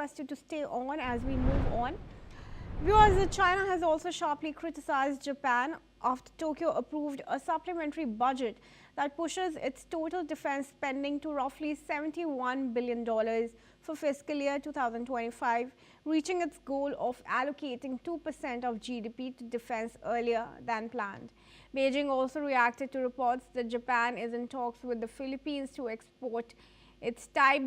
request you to stay on as we move on. Viewers, China has also sharply criticized Japan after Tokyo approved a supplementary budget that pushes its total defense spending to roughly $71 billion for fiscal year 2025, reaching its goal of allocating 2% of GDP to defense earlier than planned. Beijing also reacted to reports that Japan is in talks with the Philippines to export its Type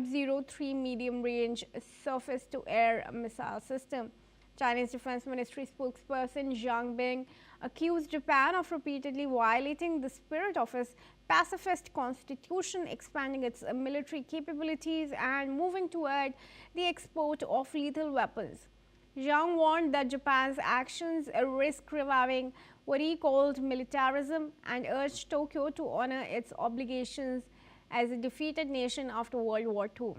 03 medium-range surface-to-air missile system. Chinese Defense Ministry spokesperson Zhang Bing accused Japan of repeatedly violating the spirit of its pacifist constitution, expanding its military capabilities and moving toward the export of lethal weapons. Zhang warned that Japan's actions risk reviving what he called militarism and urged Tokyo to honor its obligations as a defeated nation after World War II.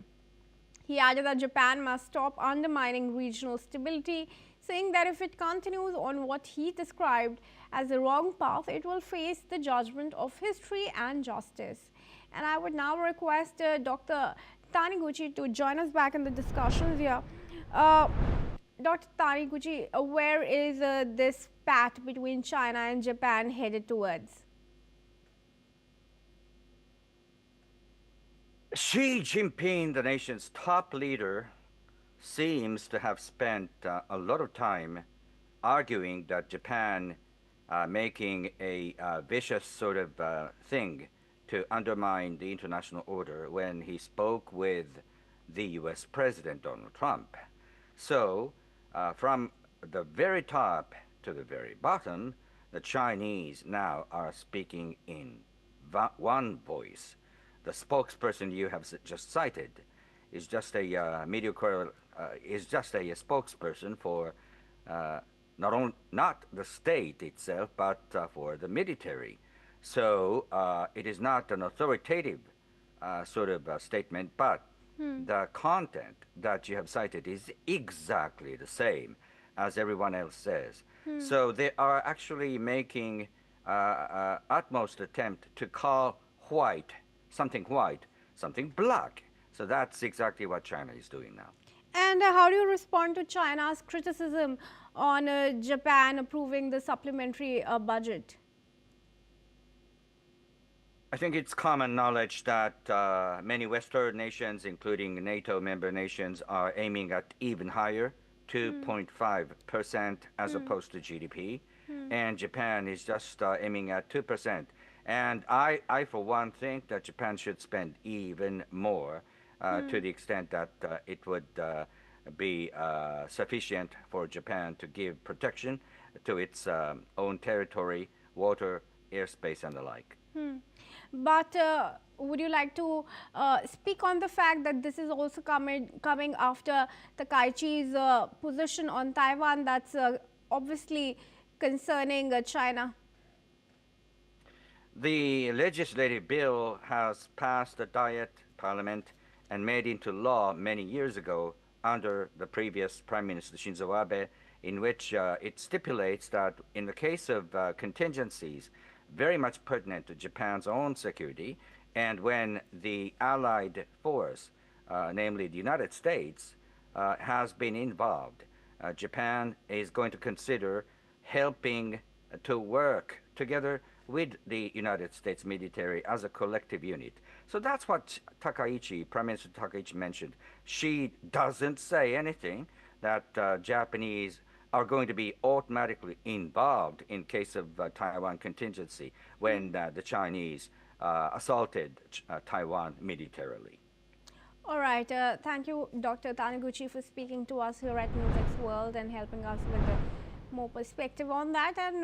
He added that Japan must stop undermining regional stability, saying that if it continues on what he described as the wrong path, it will face the judgment of history and justice. And I would now request Dr. Taniguchi to join us back in the discussions here. Dr. Taniguchi, where is this path between China and Japan headed towards? Xi Jinping, the nation's top leader, seems to have spent a lot of time arguing that Japan making a vicious sort of thing to undermine the international order when he spoke with the US President Donald Trump. So from the very top to the very bottom, the Chinese now are speaking in one voice. The spokesperson you have just cited is just a is just a spokesperson for not the state itself, but for the military. So it is not an authoritative sort of statement, but the content that you have cited is exactly the same as everyone else says. So they are actually making utmost attempt to call something white, something black. So that's exactly what China is doing now. And how do you respond to China's criticism on Japan approving the supplementary budget? I think it's common knowledge that many Western nations, including NATO member nations, are aiming at even higher, 2.5% as opposed to GDP. And Japan is just aiming at 2%. And I, for one, think that Japan should spend even more to the extent that it would be sufficient for Japan to give protection to its own territory, water, airspace, and the like. But would you like to speak on the fact that this is also coming after Takaichi's position on Taiwan that's obviously concerning China? The legislative bill has passed the Diet Parliament and made into law many years ago under the previous Prime Minister Shinzo Abe, in which it stipulates that in the case of contingencies very much pertinent to Japan's own security, and when the allied force, namely the United States, has been involved, Japan is going to consider helping to work together with the United States military as a collective unit. So that's what Takaichi, Prime Minister Takaichi mentioned. She doesn't say anything that Japanese are going to be automatically involved in case of Taiwan contingency when the Chinese assaulted Taiwan militarily. All right. Thank you, Dr. Taniguchi, for speaking to us here at NewsX World and helping us with more perspective on that. And